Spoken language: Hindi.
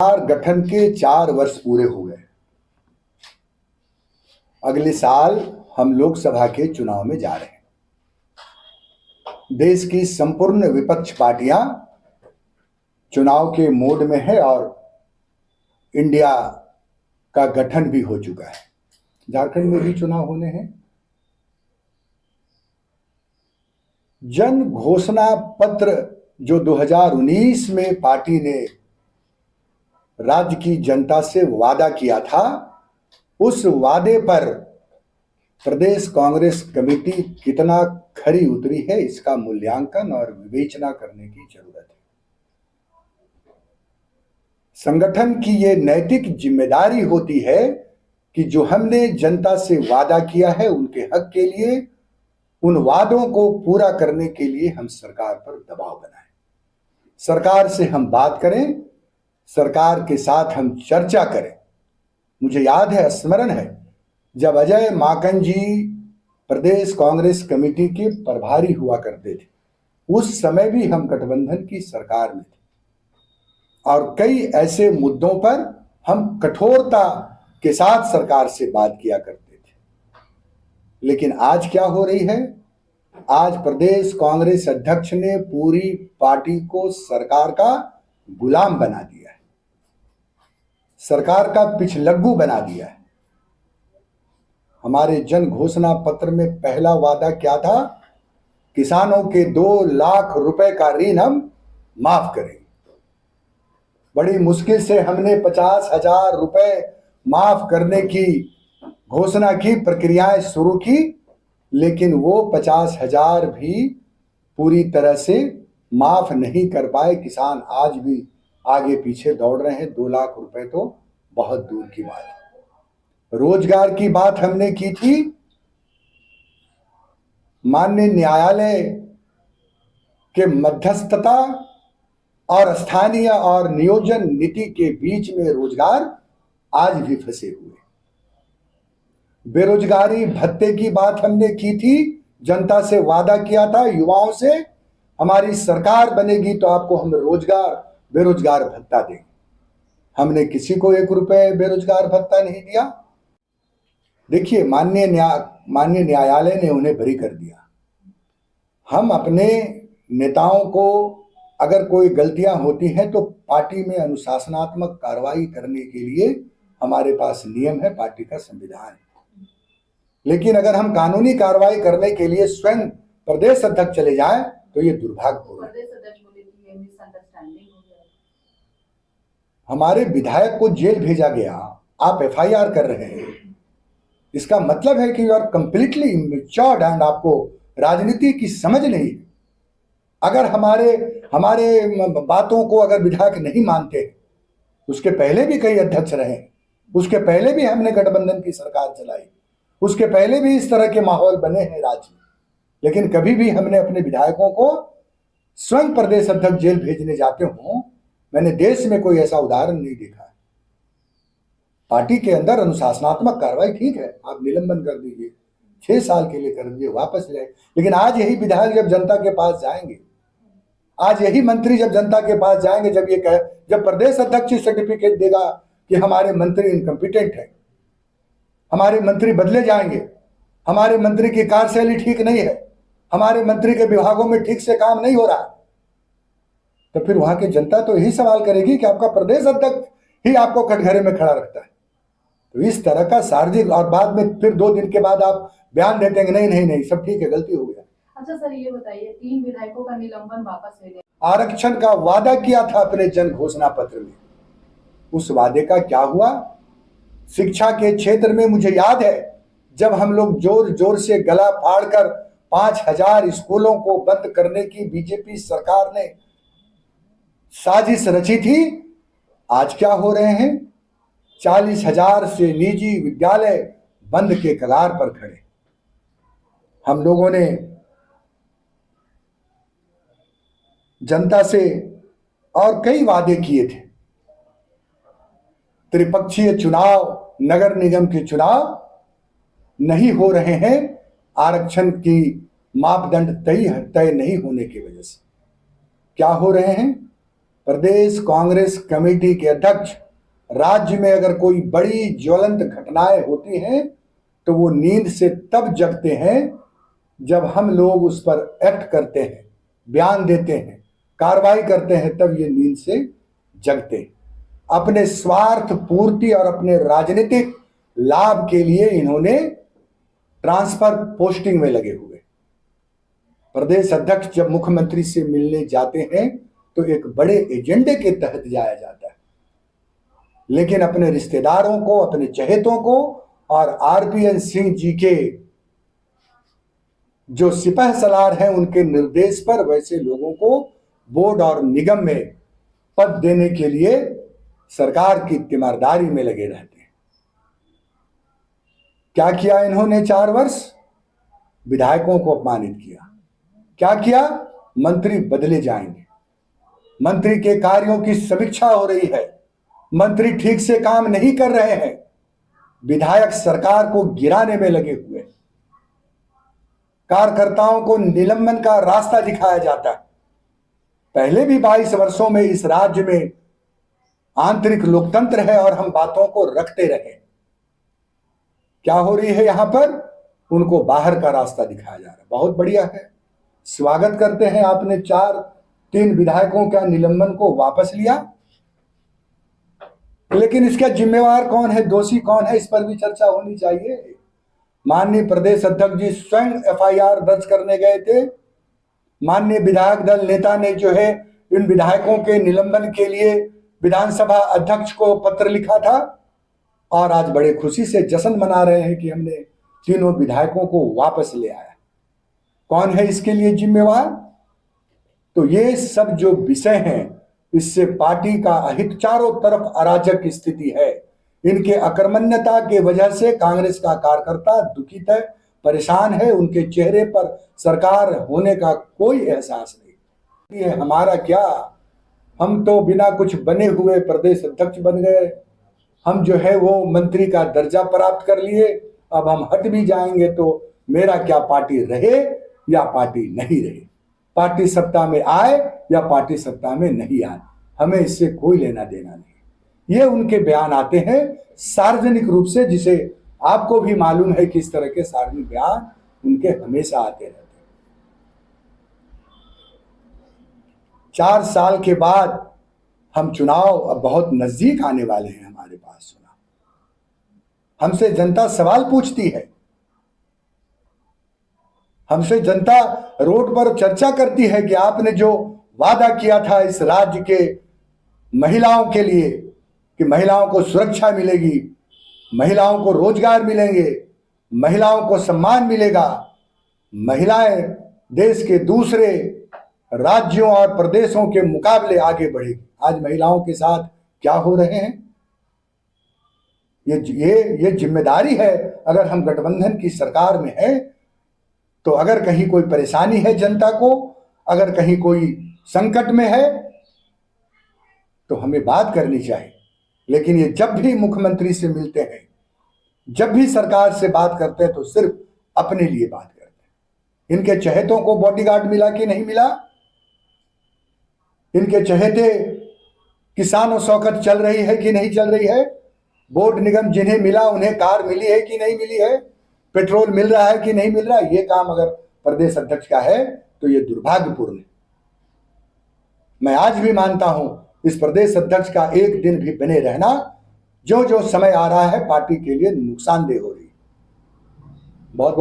सरकार गठन के 4 वर्ष पूरे हो गए। अगले साल हम लोकसभा के चुनाव में जा रहे हैं। देश की संपूर्ण विपक्ष पार्टियां चुनाव के मोड में है और इंडिया का गठन भी हो चुका है। झारखंड में भी चुनाव होने हैं। जन घोषणा पत्र जो 2019 में पार्टी ने राज्य की जनता से वादा किया था, उस वादे पर प्रदेश कांग्रेस कमेटी कितना खरी उतरी है, इसका मूल्यांकन और विवेचना करने की जरूरत है। संगठन की ये नैतिक जिम्मेदारी होती है कि जो हमने जनता से वादा किया है, उनके हक के लिए, उन वादों को पूरा करने के लिए हम सरकार पर दबाव बनाएं, सरकार से हम बात करें, सरकार के साथ हम चर्चा करें। मुझे याद है, स्मरण है, जब अजय माकन जी प्रदेश कांग्रेस कमेटी के प्रभारी हुआ करते थे, उस समय भी हम गठबंधन की सरकार में थे और कई ऐसे मुद्दों पर हम कठोरता के साथ सरकार से बात किया करते थे। लेकिन आज क्या हो रही है? आज प्रदेश कांग्रेस अध्यक्ष ने पूरी पार्टी को सरकार का गुलाम बना दिया है, सरकार का पिछलग्गू बना दिया है। हमारे जन घोषणा पत्र में पहला वादा क्या था? किसानों के 2 लाख रुपए का ऋण हम माफ करेंगे। बड़ी मुश्किल से हमने 50,000 रुपए माफ करने की घोषणा की, प्रक्रियाएं शुरू की, लेकिन वो 50,000 भी पूरी तरह से माफ नहीं कर पाए। किसान आज भी आगे पीछे दौड़ रहे हैं। 2 लाख रुपए तो बहुत दूर की बात है। रोजगार की बात हमने की थी। माननीय न्यायालय के मध्यस्थता और स्थानीय और नियोजन नीति के बीच में रोजगार आज भी फंसे हुए। बेरोजगारी भत्ते की बात हमने की थी, जनता से वादा किया था युवाओं से, हमारी सरकार बनेगी तो आपको हम बेरोजगार भत्ता देंगे। हमने किसी को 1 रुपए बेरोजगार भत्ता नहीं दिया। देखिए, माननीय न्यायालय ने उन्हें बरी कर दिया। हम अपने नेताओं को, अगर कोई गलतियां होती हैं तो पार्टी में अनुशासनात्मक कार्रवाई करने के लिए हमारे पास नियम है, पार्टी का संविधान है। लेकिन अगर हम कानूनी कार्रवाई करने के लिए स्वयं प्रदेश अध्यक्ष चले जाएं तो ये दुर्भाग्य होगा। हमारे विधायक को जेल भेजा गया, आप FIR कर रहे हैं, इसका मतलब है कि you are completely immatured and आपको राजनीति की समझ नहीं। अगर हमारे बातों को अगर विधायक नहीं मानते, उसके पहले भी कई अध्यक्ष रहे, उसके पहले भी हमने गठबंधन की सरकार चलाई, उसके पहले भी इस तरह के माहौल बने हैं राज्य में, लेकिन कभी भी हमने अपने विधायकों को स्वयं प्रदेश अध्यक्ष जेल भेजने जाते हों, मैंने देश में कोई ऐसा उदाहरण नहीं देखा है। पार्टी के अंदर अनुशासनात्मक कार्रवाई ठीक है, आप निलंबन कर दीजिए, 6 साल के लिए कर दीजिए, वापस ले। लेकिन आज यही विधायक जब जनता के पास जाएंगे, आज यही मंत्री जब जनता के पास जाएंगे, जब प्रदेश अध्यक्ष सर्टिफिकेट देगा कि हमारे मंत्री इनकम्पिटेंट है, हमारे मंत्री बदले जाएंगे, हमारे मंत्री की कार्यशैली ठीक नहीं है, हमारे मंत्री के विभागों में ठीक से काम नहीं हो रहा, तो फिर वहां की जनता तो यही सवाल करेगी कि आपका प्रदेश अध्यक्ष ही आपको कटघरे में खड़ा रखता है। तो इस तरह का सार्वजनिक, और बाद में फिर 2 दिन के बाद आप बयान देते हैं नहीं सब ठीक है, गलती हो गया। अच्छा सर, ये बताइए, 3 विधायकों का निलंबन वापस ले लिया। आरक्षण का वादा किया था अपने जन घोषणा पत्र में, उस वादे का क्या हुआ? शिक्षा के क्षेत्र में मुझे याद है, जब हम लोग जोर जोर से गला फाड़कर 5,000 स्कूलों को बंद करने की बीजेपी सरकार ने साजिश रची थी, आज क्या हो रहे हैं? 40,000 से निजी विद्यालय बंद के कगार पर खड़े। हम लोगों ने जनता से और कई वादे किए थे। त्रिपक्षीय चुनाव, नगर निगम के चुनाव नहीं हो रहे हैं आरक्षण की मापदंड तय नहीं होने की वजह से। क्या हो रहे हैं? प्रदेश कांग्रेस कमेटी के अध्यक्ष राज्य में अगर कोई बड़ी ज्वलंत घटनाएं होती हैं तो वो नींद से तब जगते हैं जब हम लोग उस पर एक्ट करते हैं, बयान देते हैं, कार्रवाई करते हैं, तब ये नींद से जगते हैं। अपने स्वार्थ पूर्ति और अपने राजनीतिक लाभ के लिए इन्होंने ट्रांसफर पोस्टिंग में लगे हुए। प्रदेश अध्यक्ष जब मुख्यमंत्री से मिलने जाते हैं तो एक बड़े एजेंडे के तहत जाया जाता है, लेकिन अपने रिश्तेदारों को, अपने चहेतों को और आरपीएन सिंह जी के जो सिपह सलार हैं उनके निर्देश पर वैसे लोगों को बोर्ड और निगम में पद देने के लिए सरकार की तीमारदारी में लगे रहते हैं। क्या किया इन्होंने 4 वर्ष? विधायकों को अपमानित किया। क्या किया? मंत्री बदले जाएंगे, मंत्री के कार्यों की समीक्षा हो रही है, मंत्री ठीक से काम नहीं कर रहे हैं, विधायक सरकार को गिराने में लगे हुए, कार्यकर्ताओं को निलंबन का रास्ता दिखाया जाता है। पहले भी 22 वर्षों में इस राज्य में आंतरिक लोकतंत्र है और हम बातों को रखते रहे। क्या हो रही है यहां पर? उनको बाहर का रास्ता दिखाया जा रहा है। बहुत बढ़िया है, स्वागत करते हैं, आपने 3 विधायकों का निलंबन को वापस लिया, लेकिन इसका जिम्मेवार कौन है, दोषी कौन है, इस पर भी चर्चा होनी चाहिए। माननीय प्रदेश अध्यक्ष जी स्वयं एफआईआर दर्ज करने गए थे। माननीय विधायक दल नेता ने जो है इन विधायकों के निलंबन के लिए विधानसभा अध्यक्ष को पत्र लिखा था और आज बड़े खुशी से जश्न मना रहे हैं कि हमने तीनों विधायकों को वापस ले आया। कौन है इसके लिए जिम्मेवार? तो ये सब जो विषय हैं, इससे पार्टी का अहित, चारों तरफ अराजक स्थिति है। इनके अकर्मण्यता के वजह से कांग्रेस का कार्यकर्ता दुखित है, परेशान है, उनके चेहरे पर सरकार होने का कोई एहसास नहीं है। हमारा क्या, हम तो बिना कुछ बने हुए प्रदेश अध्यक्ष बन गए, हम जो है वो मंत्री का दर्जा प्राप्त कर लिए, अब हम हट भी जाएंगे तो मेरा क्या, पार्टी रहे या पार्टी नहीं रहे, पार्टी सत्ता में आए या पार्टी सत्ता में नहीं आए, हमें इससे कोई लेना देना नहीं। ये उनके बयान आते हैं सार्वजनिक रूप से, जिसे आपको भी मालूम है कि इस तरह के सार्वजनिक बयान उनके हमेशा आते रहते हैं। 4 साल के बाद हम चुनाव अब बहुत नजदीक आने वाले हैं हमारे पास। सुना, हमसे जनता सवाल पूछती है, हमसे जनता रोड पर चर्चा करती है कि आपने जो वादा किया था इस राज्य के महिलाओं के लिए कि महिलाओं को सुरक्षा मिलेगी, महिलाओं को रोजगार मिलेंगे, महिलाओं को सम्मान मिलेगा, महिलाएं देश के दूसरे राज्यों और प्रदेशों के मुकाबले आगे बढ़ेगी। आज महिलाओं के साथ क्या हो रहे हैं? ये जिम्मेदारी है। अगर हम गठबंधन की सरकार में हैं तो अगर कहीं कोई परेशानी है जनता को, अगर कहीं कोई संकट में है तो हमें बात करनी चाहिए। लेकिन ये जब भी मुख्यमंत्री से मिलते हैं, जब भी सरकार से बात करते हैं तो सिर्फ अपने लिए बात करते हैं। इनके चहेतों को बॉडीगार्ड मिला कि नहीं मिला? इनके चहेते किसानों शौकत चल रही है कि नहीं चल रही है? बोर्ड निगम जिन्हें मिला उन्हें कार मिली है कि नहीं मिली है? पेट्रोल मिल रहा है कि नहीं मिल रहा है? ये काम अगर प्रदेश अध्यक्ष का है तो ये दुर्भाग्यपूर्ण है। मैं आज भी मानता हूं इस प्रदेश अध्यक्ष का एक दिन भी बने रहना जो समय आ रहा है पार्टी के लिए नुकसानदेह हो रही है। बहुत